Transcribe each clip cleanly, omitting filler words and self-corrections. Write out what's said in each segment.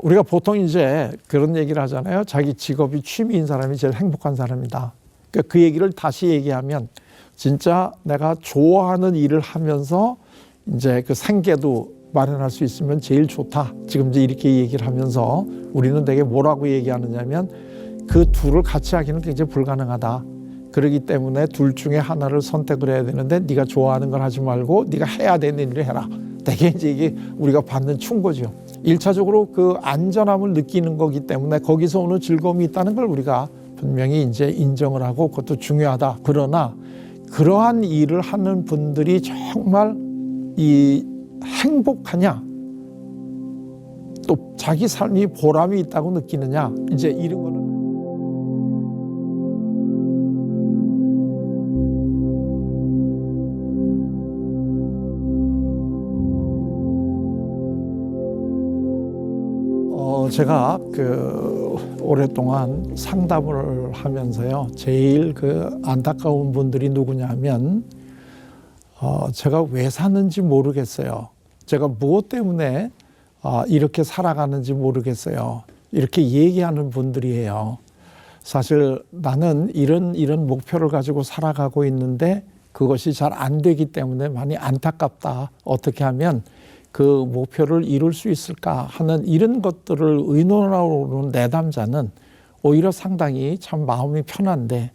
우리가 보통 이제 그런 얘기를 하잖아요. 자기 직업이 취미인 사람이 제일 행복한 사람이다. 그러니까 그 얘기를 다시 얘기하면 진짜 내가 좋아하는 일을 하면서 이제 그 생계도 마련할 수 있으면 제일 좋다. 지금 이제 이렇게 얘기를 하면서 우리는 되게 뭐라고 얘기하느냐면 그 둘을 같이 하기는 굉장히 불가능하다. 그렇기 때문에 둘 중에 하나를 선택을 해야 되는데 네가 좋아하는 걸 하지 말고 네가 해야 되는 일을 해라. 되게 이제 이게 우리가 받는 충고죠. 1차적으로 그 안전함을 느끼는 거기 때문에 거기서 오는 즐거움이 있다는 걸 우리가 분명히 이제 인정을 하고 그것도 중요하다. 그러나 그러한 일을 하는 분들이 정말 이 행복하냐, 또 자기 삶이 보람이 있다고 느끼느냐, 이제 이런 거는 제가 오랫동안 상담을 하면서요, 제일 안타까운 분들이 누구냐면, 제가 왜 사는지 모르겠어요. 제가 무엇 때문에 이렇게 살아가는지 모르겠어요. 이렇게 얘기하는 분들이에요. 사실 나는 이런 목표를 가지고 살아가고 있는데 그것이 잘 안 되기 때문에 많이 안타깝다. 어떻게 하면 그 목표를 이룰 수 있을까 하는 이런 것들을 의논하는 내담자는 오히려 상당히 참 마음이 편한데,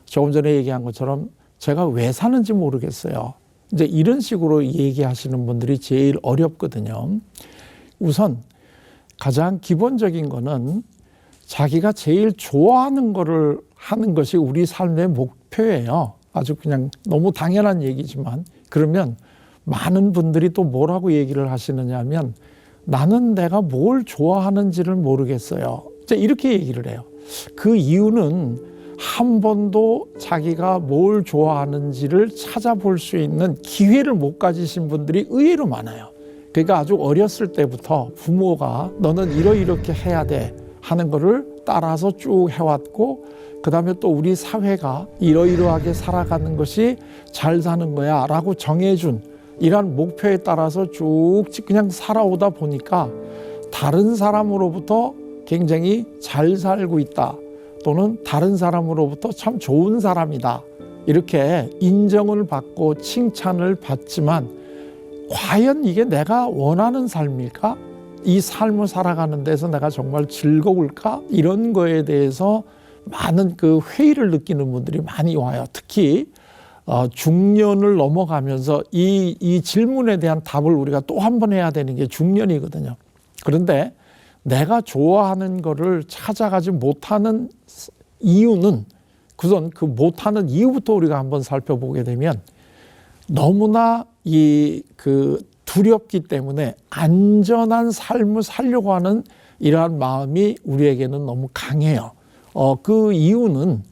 조금 전에 얘기한 것처럼 제가 왜 사는지 모르겠어요. 이제 이런 식으로 얘기하시는 분들이 제일 어렵거든요. 우선 가장 기본적인 거는 자기가 제일 좋아하는 거를 하는 것이 우리 삶의 목표예요. 아주 그냥 너무 당연한 얘기지만, 그러면 많은 분들이 또 뭐라고 얘기를 하시느냐 하면 나는 내가 뭘 좋아하는지를 모르겠어요. 이렇게 얘기를 해요. 그 이유는 한 번도 자기가 뭘 좋아하는지를 찾아볼 수 있는 기회를 못 가지신 분들이 의외로 많아요. 그러니까 아주 어렸을 때부터 부모가 너는 이렇게 해야 돼 하는 거를 따라서 쭉 해왔고, 그 다음에 또 우리 사회가 이러이러하게 살아가는 것이 잘 사는 거야 라고 정해준 이러한 목표에 따라서 쭉 그냥 살아오다 보니까 다른 사람으로부터 굉장히 잘 살고 있다, 또는 다른 사람으로부터 참 좋은 사람이다, 이렇게 인정을 받고 칭찬을 받지만 과연 이게 내가 원하는 삶일까? 이 삶을 살아가는 데서 내가 정말 즐거울까? 이런 거에 대해서 많은 회의를 느끼는 분들이 많이 와요. 특히 중년을 넘어가면서 이 질문에 대한 답을 우리가 또 한 번 해야 되는 게 중년이거든요. 그런데 내가 좋아하는 거를 찾아가지 못하는 이유는, 우선 그 못하는 이유부터 우리가 한번 살펴보게 되면 너무나 두렵기 때문에 안전한 삶을 살려고 하는 이러한 마음이 우리에게는 너무 강해요. 그 이유는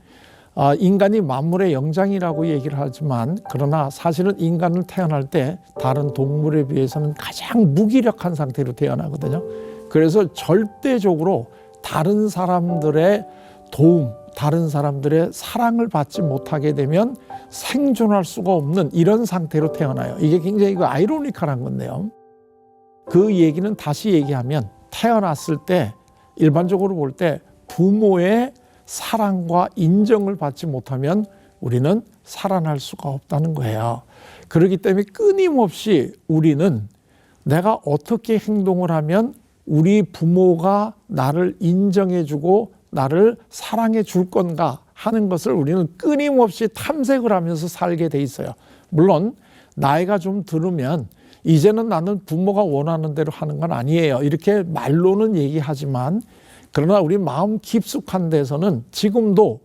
인간이 만물의 영장이라고 얘기를 하지만, 그러나 사실은 인간은 태어날 때 다른 동물에 비해서는 가장 무기력한 상태로 태어나거든요. 그래서 절대적으로 다른 사람들의 도움, 다른 사람들의 사랑을 받지 못하게 되면 생존할 수가 없는 이런 상태로 태어나요. 이게 굉장히 아이러니컬한 건데요. 그 얘기는 다시 얘기하면 태어났을 때 일반적으로 볼 때 부모의 사랑과 인정을 받지 못하면 우리는 살아날 수가 없다는 거예요. 그렇기 때문에 끊임없이 우리는 내가 어떻게 행동을 하면 우리 부모가 나를 인정해주고 나를 사랑해 줄 건가 하는 것을 우리는 끊임없이 탐색을 하면서 살게 돼 있어요. 물론 나이가 좀 들으면 이제는 나는 부모가 원하는 대로 하는 건 아니에요, 이렇게 말로는 얘기하지만, 그러나 우리 마음 깊숙한 데서는 지금도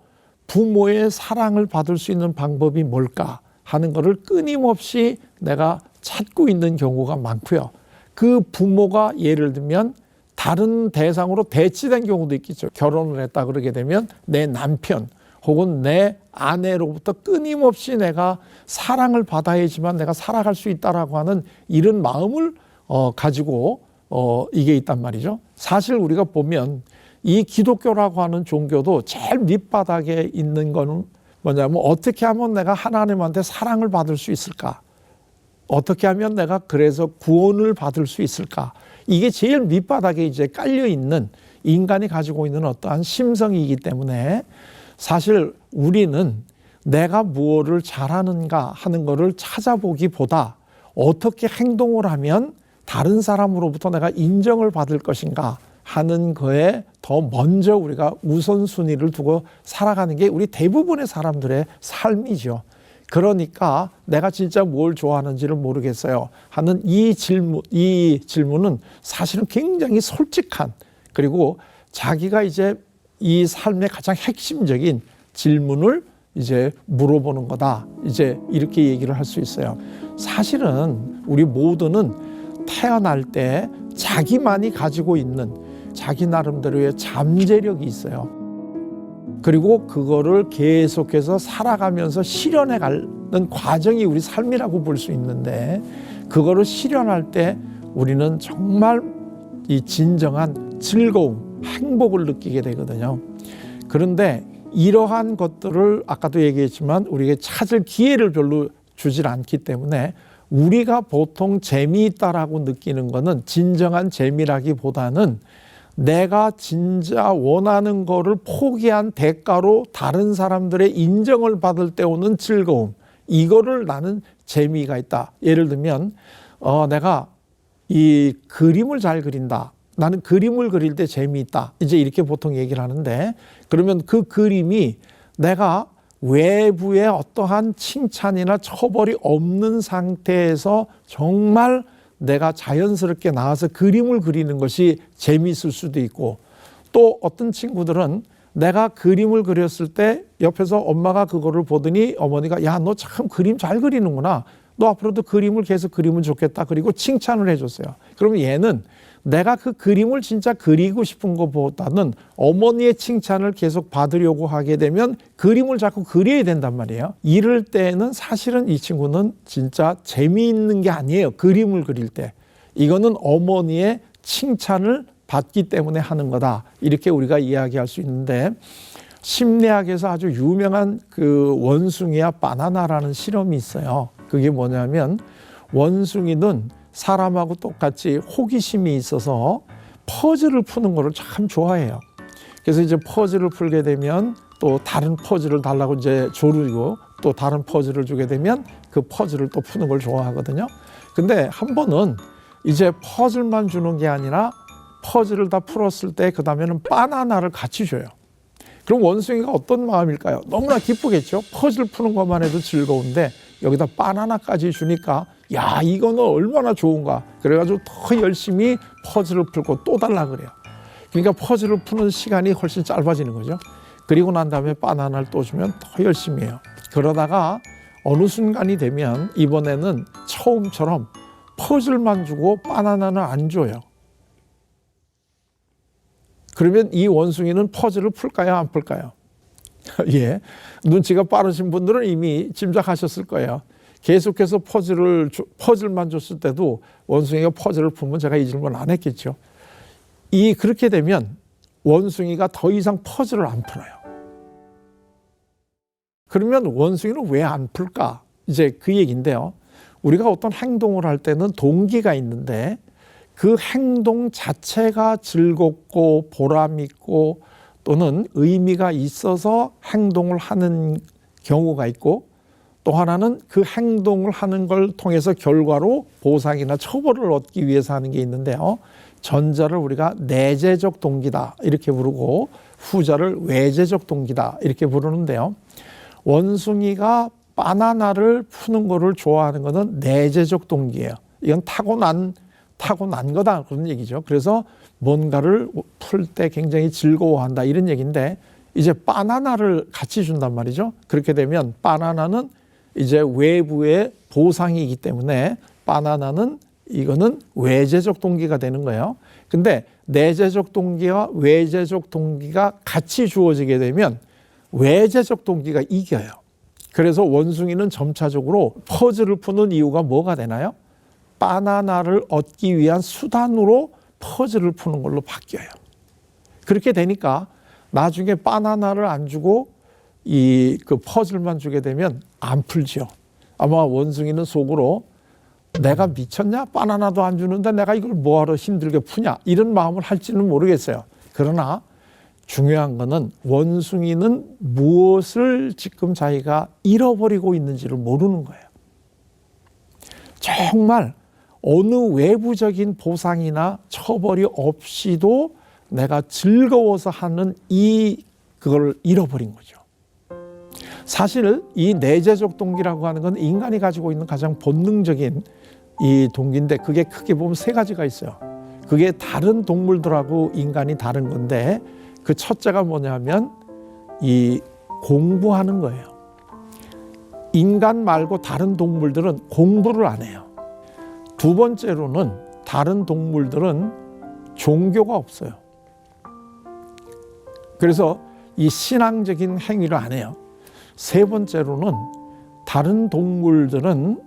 부모의 사랑을 받을 수 있는 방법이 뭘까 하는 것을 끊임없이 내가 찾고 있는 경우가 많고요. 그 부모가 예를 들면 다른 대상으로 대치된 경우도 있겠죠. 결혼을 했다 그러게 되면 내 남편 혹은 내 아내로부터 끊임없이 내가 사랑을 받아야지만 내가 살아갈 수 있다라고 하는 이런 마음을 가지고 이게 있단 말이죠. 사실 우리가 보면 이 기독교라고 하는 종교도 제일 밑바닥에 있는 거는 뭐냐면, 어떻게 하면 내가 하나님한테 사랑을 받을 수 있을까? 어떻게 하면 내가 그래서 구원을 받을 수 있을까? 이게 제일 밑바닥에 이제 깔려 있는 인간이 가지고 있는 어떠한 심성이기 때문에 사실 우리는 내가 무엇을 잘하는가 하는 것을 찾아보기보다 어떻게 행동을 하면 다른 사람으로부터 내가 인정을 받을 것인가 하는 거에 더 먼저 우리가 우선순위를 두고 살아가는 게 우리 대부분의 사람들의 삶이죠. 그러니까 내가 진짜 뭘 좋아하는지를 모르겠어요 하는 이 질문은 사실은 굉장히 솔직한, 그리고 자기가 이제 이 삶의 가장 핵심적인 질문을 이제 물어보는 거다. 이제 이렇게 얘기를 할 수 있어요. 사실은 우리 모두는 태어날 때 자기만이 가지고 있는 자기 나름대로의 잠재력이 있어요. 그리고 그거를 계속해서 살아가면서 실현해 가는 과정이 우리 삶이라고 볼 수 있는데, 그거를 실현할 때 우리는 정말 이 진정한 즐거움, 행복을 느끼게 되거든요. 그런데 이러한 것들을 아까도 얘기했지만 우리에게 찾을 기회를 별로 주질 않기 때문에 우리가 보통 재미있다라고 느끼는 것은 진정한 재미라기보다는 내가 진짜 원하는 거를 포기한 대가로 다른 사람들의 인정을 받을 때 오는 즐거움, 이거를 나는 재미가 있다. 예를 들면 내가 이 그림을 잘 그린다. 나는 그림을 그릴 때 재미있다. 이제 이렇게 보통 얘기를 하는데, 그러면 그 그림이 내가 외부의 어떠한 칭찬이나 처벌이 없는 상태에서 정말 내가 자연스럽게 나와서 그림을 그리는 것이 재미있을 수도 있고, 또 어떤 친구들은 내가 그림을 그렸을 때 옆에서 엄마가 그거를 보더니 어머니가 야, 너 참 그림 잘 그리는구나. 너 앞으로도 그림을 계속 그리면 좋겠다. 그리고 칭찬을 해줬어요. 그러면 얘는 내가 그 그림을 진짜 그리고 싶은 것보다는 어머니의 칭찬을 계속 받으려고 하게 되면 그림을 자꾸 그려야 된단 말이에요. 이럴 때는 사실은 이 친구는 진짜 재미있는 게 아니에요. 그림을 그릴 때. 이거는 어머니의 칭찬을 받기 때문에 하는 거다. 이렇게 우리가 이야기할 수 있는데, 심리학에서 아주 유명한 그 원숭이와 바나나라는 실험이 있어요. 그게 뭐냐면 원숭이는 사람하고 똑같이 호기심이 있어서 퍼즐을 푸는 거를 참 좋아해요. 그래서 이제 퍼즐을 풀게 되면 또 다른 퍼즐을 달라고 이제 조르고 또 다른 퍼즐을 주게 되면 그 퍼즐을 또 푸는 걸 좋아하거든요. 근데 한 번은 이제 퍼즐만 주는 게 아니라 퍼즐을 다 풀었을 때 그 다음에는 바나나를 같이 줘요. 그럼 원숭이가 어떤 마음일까요? 너무나 기쁘겠죠. 퍼즐 푸는 것만 해도 즐거운데 여기다 바나나까지 주니까 야, 이거는 얼마나 좋은가. 그래가지고 더 열심히 퍼즐을 풀고 또 달라 그래요. 그러니까 퍼즐을 푸는 시간이 훨씬 짧아지는 거죠. 그리고 난 다음에 바나나를 또 주면 더 열심히 해요. 그러다가 어느 순간이 되면 이번에는 처음처럼 퍼즐만 주고 바나나는 안 줘요. 그러면 이 원숭이는 퍼즐을 풀까요, 안 풀까요? 예, 눈치가 빠르신 분들은 이미 짐작하셨을 거예요. 계속해서 퍼즐만 줬을 때도 원숭이가 퍼즐을 풀면 제가 이 질문 안 했겠죠. 그렇게 되면 원숭이가 더 이상 퍼즐을 안 풀어요. 그러면 원숭이는 왜 안 풀까? 이제 그 얘기인데요. 우리가 어떤 행동을 할 때는 동기가 있는데 그 행동 자체가 즐겁고 보람있고 또는 의미가 있어서 행동을 하는 경우가 있고, 또 하나는 그 행동을 하는 걸 통해서 결과로 보상이나 처벌을 얻기 위해서 하는 게 있는데요. 전자를 우리가 내재적 동기다 이렇게 부르고 후자를 외재적 동기다 이렇게 부르는데요. 원숭이가 바나나를 푸는 거를 좋아하는 것은 내재적 동기예요. 이건 타고난 거다 그런 얘기죠. 그래서 뭔가를 풀 때 굉장히 즐거워한다 이런 얘기인데, 이제 바나나를 같이 준단 말이죠. 그렇게 되면 바나나는 이제 외부의 보상이기 때문에 바나나는 이거는 외재적 동기가 되는 거예요. 근데 내재적 동기와 외재적 동기가 같이 주어지게 되면 외재적 동기가 이겨요. 그래서 원숭이는 점차적으로 퍼즐을 푸는 이유가 뭐가 되나요? 바나나를 얻기 위한 수단으로 퍼즐을 푸는 걸로 바뀌어요. 그렇게 되니까 나중에 바나나를 안 주고 그 퍼즐만 주게 되면 안 풀죠. 아마 원숭이는 속으로 내가 미쳤냐? 바나나도 안 주는데 내가 이걸 뭐하러 힘들게 푸냐? 이런 마음을 할지는 모르겠어요. 그러나 중요한 거는 원숭이는 무엇을 지금 자기가 잃어버리고 있는지를 모르는 거예요. 정말 어느 외부적인 보상이나 처벌이 없이도 내가 즐거워서 하는 그걸 잃어버린 거죠. 사실 이 내재적 동기라고 하는 건 인간이 가지고 있는 가장 본능적인 이 동기인데, 그게 크게 보면 세 가지가 있어요. 그게 다른 동물들하고 인간이 다른 건데, 그 첫째가 뭐냐면 이 공부하는 거예요. 인간 말고 다른 동물들은 공부를 안 해요. 두 번째로는 다른 동물들은 종교가 없어요. 그래서 이 신앙적인 행위를 안 해요. 세 번째로는 다른 동물들은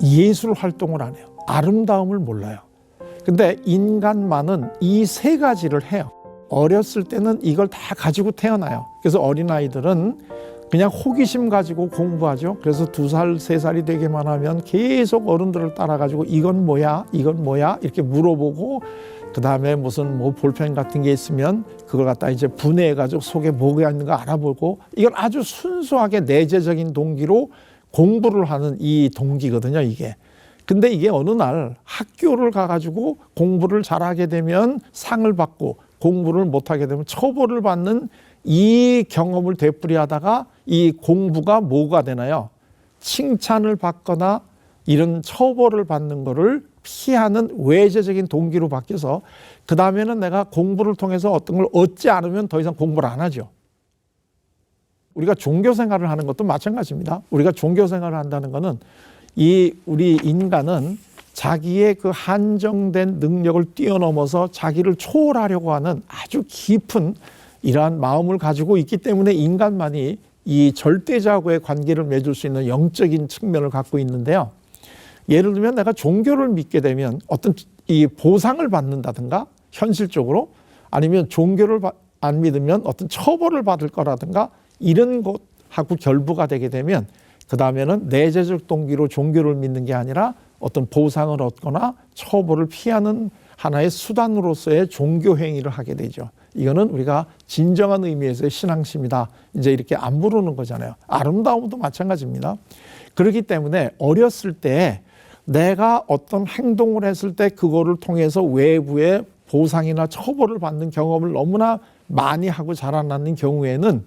예술 활동을 안 해요. 아름다움을 몰라요. 근데 인간만은 이 세 가지를 해요. 어렸을 때는 이걸 다 가지고 태어나요. 그래서 어린아이들은 그냥 호기심 가지고 공부하죠. 그래서 2살, 3살이 되기만 하면 계속 어른들을 따라가지고 이건 뭐야? 이건 뭐야? 이렇게 물어보고, 그 다음에 무슨 뭐 볼펜 같은 게 있으면 그걸 갖다 이제 분해해가지고 속에 뭐가 있는가 알아보고, 이건 아주 순수하게 내재적인 동기로 공부를 하는 이 동기거든요, 이게. 근데 이게 어느 날 학교를 가가지고 공부를 잘하게 되면 상을 받고, 공부를 못하게 되면 처벌을 받는 이 경험을 되풀이하다가 이 공부가 뭐가 되나요? 칭찬을 받거나 이런 처벌을 받는 거를 피하는 외재적인 동기로 바뀌어서, 그 다음에는 내가 공부를 통해서 어떤 걸 얻지 않으면 더 이상 공부를 안 하죠. 우리가 종교 생활을 하는 것도 마찬가지입니다. 우리가 종교 생활을 한다는 것은 우리 인간은 자기의 그 한정된 능력을 뛰어넘어서 자기를 초월하려고 하는 아주 깊은 이러한 마음을 가지고 있기 때문에 인간만이 이 절대자하고의 관계를 맺을 수 있는 영적인 측면을 갖고 있는데요. 예를 들면 내가 종교를 믿게 되면 어떤 이 보상을 받는다든가 현실적으로, 아니면 종교를 안 믿으면 어떤 처벌을 받을 거라든가 이런 것하고 결부가 되게 되면, 그 다음에는 내재적 동기로 종교를 믿는 게 아니라 어떤 보상을 얻거나 처벌을 피하는 하나의 수단으로서의 종교 행위를 하게 되죠. 이거는 우리가 진정한 의미에서의 신앙심이다, 이제 이렇게 안 부르는 거잖아요. 아름다움도 마찬가지입니다. 그렇기 때문에 어렸을 때 내가 어떤 행동을 했을 때 그거를 통해서 외부의 보상이나 처벌을 받는 경험을 너무나 많이 하고 자라나는 경우에는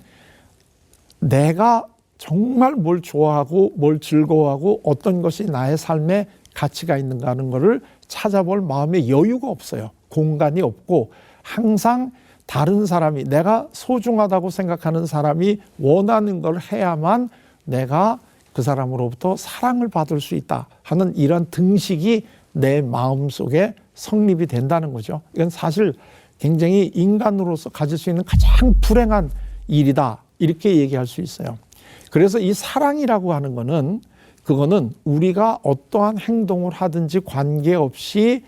내가 정말 뭘 좋아하고 뭘 즐거워하고 어떤 것이 나의 삶에 가치가 있는가 하는 것을 찾아볼 마음의 여유가 없어요. 공간이 없고, 항상 다른 사람이, 내가 소중하다고 생각하는 사람이 원하는 걸 해야만 내가 그 사람으로부터 사랑을 받을 수 있다 하는 이런 등식이 내 마음속에 성립이 된다는 거죠. 이건 사실 굉장히 인간으로서 가질 수 있는 가장 불행한 일이다, 이렇게 얘기할 수 있어요. 그래서 이 사랑이라고 하는 거는, 그거는 우리가 어떠한 행동을 하든지 관계없이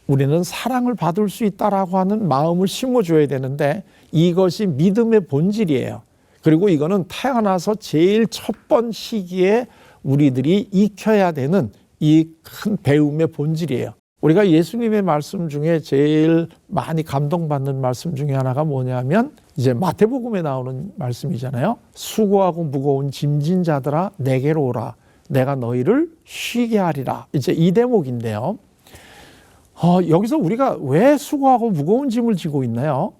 우리는 사랑을 받을 수 있다라고 하는 마음을 심어줘야 되는데, 이것이 믿음의 본질이에요. 그리고 이거는 태어나서 제일 첫 번 시기에 우리들이 익혀야 되는 이 큰 배움의 본질이에요. 우리가 예수님의 말씀 중에 제일 많이 감동받는 말씀 중에 하나가 뭐냐면, 이제 마태복음에 나오는 말씀이잖아요. 수고하고 무거운 짐진 자들아 내게로 오라, 내가 너희를 쉬게 하리라. 이제 이 대목인데요. 여기서 우리가 왜 수고하고 무거운 짐을 지고 있나요?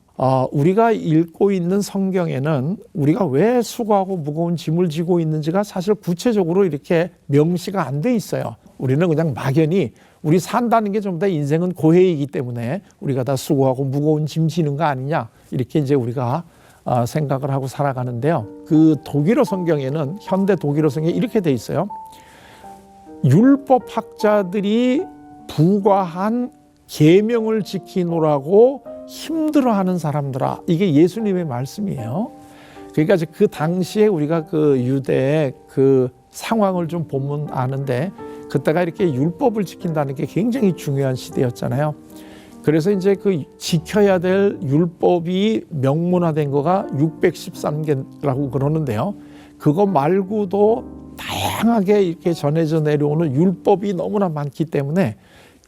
우리가 읽고 있는 성경에는 우리가 왜 수고하고 무거운 짐을 지고 있는지가 사실 구체적으로 이렇게 명시가 안 돼 있어요. 우리는 그냥 막연히 우리 산다는 게 전부 다 인생은 고해이기 때문에 우리가 다 수고하고 무거운 짐 지는 거 아니냐, 이렇게 이제 우리가 생각을 하고 살아가는데요. 그 독일어 성경에는, 현대 독일어 성경에 이렇게 돼 있어요. 율법학자들이 부과한 계명을 지키노라고 힘들어하는 사람들아, 이게 예수님의 말씀이에요. 그러니까 그 당시에 우리가 그 유대의 그 상황을 좀 보면 아는데, 그때가 이렇게 율법을 지킨다는 게 굉장히 중요한 시대였잖아요. 그래서 이제 그 지켜야 될 율법이 명문화된 거가 613개라고 그러는데요. 그거 말고도 다양하게 이렇게 전해져 내려오는 율법이 너무나 많기 때문에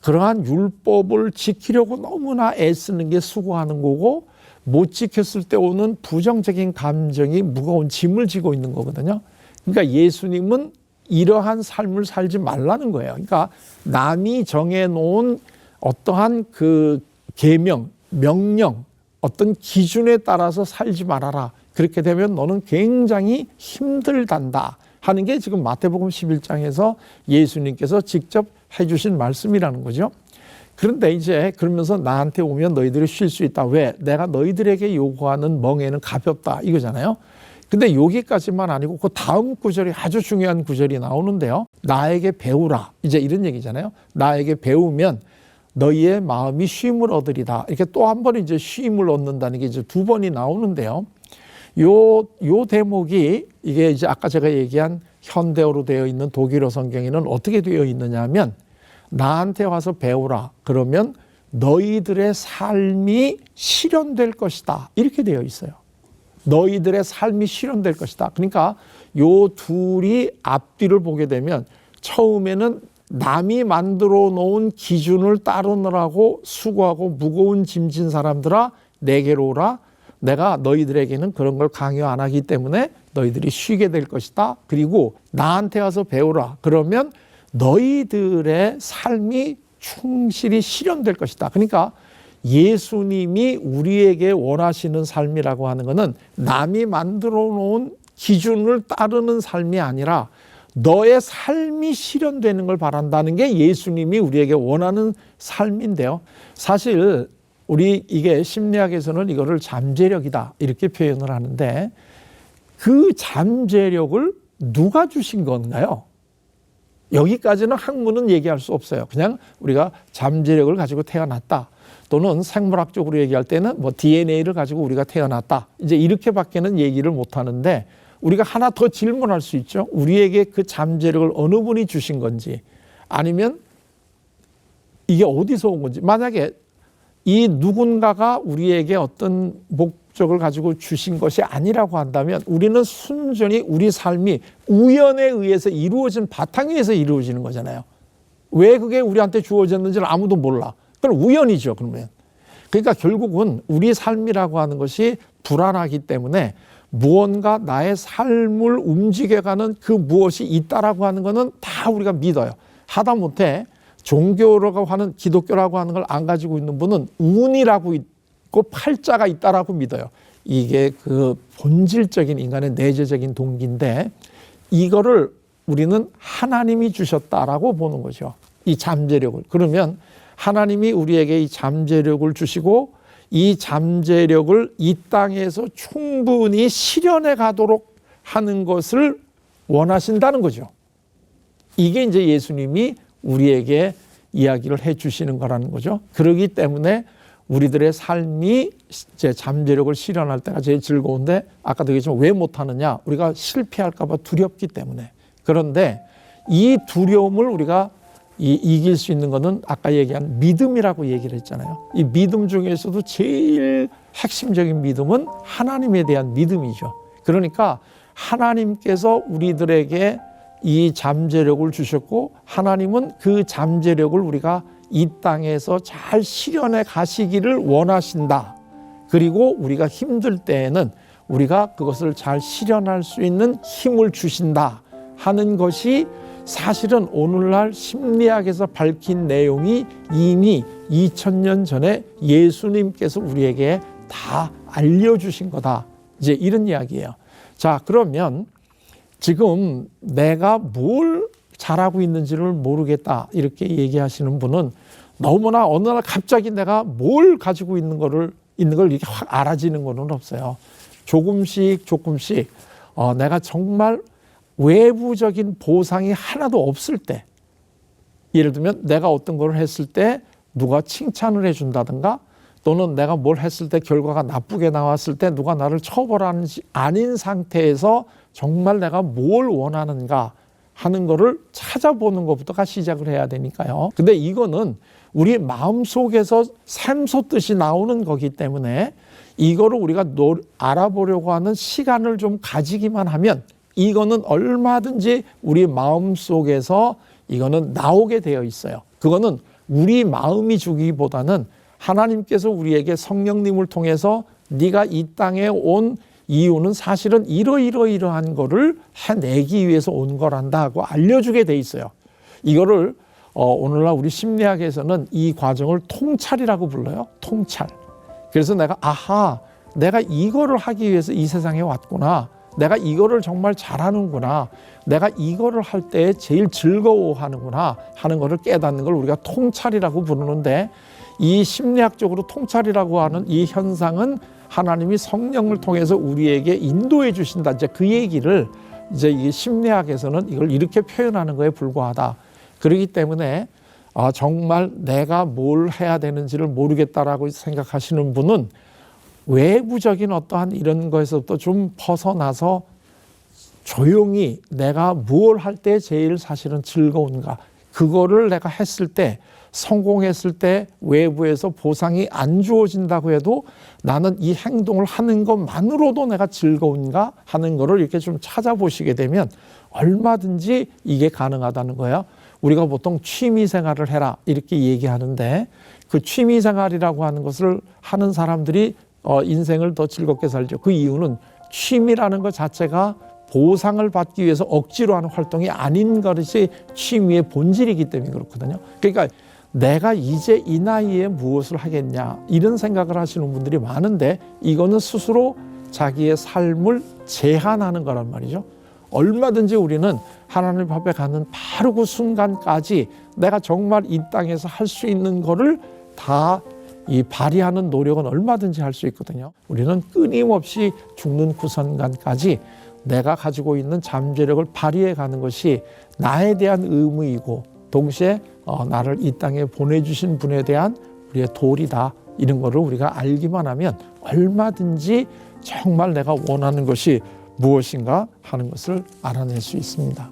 그러한 율법을 지키려고 너무나 애쓰는 게 수고하는 거고, 못 지켰을 때 오는 부정적인 감정이 무거운 짐을 지고 있는 거거든요. 그러니까 예수님은 이러한 삶을 살지 말라는 거예요. 그러니까 남이 정해놓은 어떠한 그 계명, 명령, 어떤 기준에 따라서 살지 말아라. 그렇게 되면 너는 굉장히 힘들단다 하는 게 지금 마태복음 11장에서 예수님께서 직접 해주신 말씀이라는 거죠. 그런데 이제 그러면서 나한테 오면 너희들이 쉴 수 있다. 왜? 내가 너희들에게 요구하는 멍에는 가볍다 이거잖아요. 근데 여기까지만 아니고 그 다음 구절이 아주 중요한 구절이 나오는데요. 나에게 배우라. 이제 이런 얘기잖아요. 나에게 배우면 너희의 마음이 쉼을 얻으리다. 이렇게 또 한 번 이제 쉼을 얻는다는 게 이제 두 번이 나오는데요. 요 대목이 이게 이제 아까 제가 얘기한 현대어로 되어 있는 독일어 성경에는 어떻게 되어 있느냐 하면 나한테 와서 배우라. 그러면 너희들의 삶이 실현될 것이다. 이렇게 되어 있어요. 너희들의 삶이 실현될 것이다. 그러니까 요 둘이 앞뒤를 보게 되면 처음에는 남이 만들어 놓은 기준을 따르느라고 수고하고 무거운 짐진 사람들아 내게로 오라. 내가 너희들에게는 그런 걸 강요 안 하기 때문에 너희들이 쉬게 될 것이다. 그리고 나한테 와서 배우라. 그러면 너희들의 삶이 충실히 실현될 것이다. 그러니까 예수님이 우리에게 원하시는 삶이라고 하는 것은 남이 만들어 놓은 기준을 따르는 삶이 아니라 너의 삶이 실현되는 걸 바란다는 게 예수님이 우리에게 원하는 삶인데요. 사실 우리 이게 심리학에서는 이거를 잠재력이다 이렇게 표현을 하는데 그 잠재력을 누가 주신 건가요? 여기까지는 학문은 얘기할 수 없어요. 그냥 우리가 잠재력을 가지고 태어났다. 또는 생물학적으로 얘기할 때는 뭐 DNA를 가지고 우리가 태어났다. 이제 이렇게밖에는 얘기를 못 하는데 우리가 하나 더 질문할 수 있죠. 우리에게 그 잠재력을 어느 분이 주신 건지 아니면 이게 어디서 온 건지. 만약에 이 누군가가 우리에게 어떤 목적을 가지고 주신 것이 아니라고 한다면 우리는 순전히 우리 삶이 우연에 의해서 이루어진 바탕 위에서 이루어지는 거잖아요. 왜 그게 우리한테 주어졌는지를 아무도 몰라. 그건 우연이죠. 그러면. 그러니까 결국은 우리 삶이라고 하는 것이 불안하기 때문에 무언가 나의 삶을 움직여가는 그 무엇이 있다라고 하는 것은 다 우리가 믿어요. 하다못해 종교라고 하는 기독교라고 하는 걸 안 가지고 있는 분은 운이라고 있고 팔자가 있다라고 믿어요. 이게 그 본질적인 인간의 내재적인 동기인데 이거를 우리는 하나님이 주셨다라고 보는 거죠. 이 잠재력을. 그러면 하나님이 우리에게 이 잠재력을 주시고 이 잠재력을 이 땅에서 충분히 실현해 가도록 하는 것을 원하신다는 거죠. 이게 이제 예수님이 우리에게 이야기를 해 주시는 거라는 거죠. 그렇기 때문에 우리들의 삶이 이제 잠재력을 실현할 때가 제일 즐거운데 아까도 얘기했지만 왜 못하느냐? 우리가 실패할까 봐 두렵기 때문에. 그런데 이 두려움을 우리가 이길 수 있는 것은 아까 얘기한 믿음이라고 얘기를 했잖아요. 이 믿음 중에서도 제일 핵심적인 믿음은 하나님에 대한 믿음이죠. 그러니까 하나님께서 우리들에게 이 잠재력을 주셨고 하나님은 그 잠재력을 우리가 이 땅에서 잘 실현해 가시기를 원하신다. 그리고 우리가 힘들 때에는 우리가 그것을 잘 실현할 수 있는 힘을 주신다 하는 것이 사실은 오늘날 심리학에서 밝힌 내용이 이미 2000년 전에 예수님께서 우리에게 다 알려주신 거다. 이제 이런 이야기예요. 자, 그러면 지금 내가 뭘 잘하고 있는지를 모르겠다 이렇게 얘기하시는 분은 너무나 어느 날 갑자기 내가 뭘 가지고 있는 걸 이렇게 확 알아지는 거는 없어요. 조금씩 내가 정말 외부적인 보상이 하나도 없을 때, 예를 들면 내가 어떤 걸 했을 때 누가 칭찬을 해준다든가 또는 내가 뭘 했을 때 결과가 나쁘게 나왔을 때 누가 나를 처벌하는지 아닌 상태에서 정말 내가 뭘 원하는가 하는 거를 찾아보는 것부터가 시작을 해야 되니까요. 근데 이거는 우리 마음속에서 샘솟듯이 나오는 거기 때문에 이거를 우리가 알아보려고 하는 시간을 좀 가지기만 하면 이거는 얼마든지 우리 마음 속에서 이거는 나오게 되어 있어요. 그거는 우리 마음이 주기보다는 하나님께서 우리에게 성령님을 통해서 네가 이 땅에 온 이유는 사실은 이러이러이러한 거를 해내기 위해서 온 거란다 하고 알려주게 돼 있어요. 이거를 오늘날 우리 심리학에서는 이 과정을 통찰이라고 불러요. 통찰. 그래서 내가 내가 이거를 하기 위해서 이 세상에 왔구나. 내가 이거를 정말 잘하는구나. 내가 이거를 할 때 제일 즐거워하는구나 하는 것을 깨닫는 걸 우리가 통찰이라고 부르는데, 이 심리학적으로 통찰이라고 하는 이 현상은 하나님이 성령을 통해서 우리에게 인도해 주신다. 이제 그 얘기를 이제 이 심리학에서는 이걸 이렇게 표현하는 거에 불과하다. 그렇기 때문에 정말 내가 뭘 해야 되는지를 모르겠다라고 생각하시는 분은 외부적인 어떠한 이런 거에서부터 좀 벗어나서 조용히 내가 뭘 할 때 제일 사실은 즐거운가, 그거를 내가 했을 때, 성공했을 때 외부에서 보상이 안 주어진다고 해도 나는 이 행동을 하는 것만으로도 내가 즐거운가 하는 거를 이렇게 좀 찾아보시게 되면 얼마든지 이게 가능하다는 거예요. 우리가 보통 취미 생활을 해라 이렇게 얘기하는데, 그 취미 생활이라고 하는 것을 하는 사람들이 인생을 더 즐겁게 살죠. 그 이유는 취미라는 것 자체가 보상을 받기 위해서 억지로 하는 활동이 아닌 것이 취미의 본질이기 때문에 그렇거든요. 그러니까 내가 이제 이 나이에 무엇을 하겠냐 이런 생각을 하시는 분들이 많은데, 이거는 스스로 자기의 삶을 제한하는 거란 말이죠. 얼마든지 우리는 하나님 앞에 가는 바로 그 순간까지 내가 정말 이 땅에서 할 수 있는 거를 다 이 발휘하는 노력은 얼마든지 할 수 있거든요. 우리는 끊임없이 죽는 그 순간까지 내가 가지고 있는 잠재력을 발휘해 가는 것이 나에 대한 의무이고, 동시에 나를 이 땅에 보내주신 분에 대한 우리의 도리다. 이런 거를 우리가 알기만 하면 얼마든지 정말 내가 원하는 것이 무엇인가 하는 것을 알아낼 수 있습니다.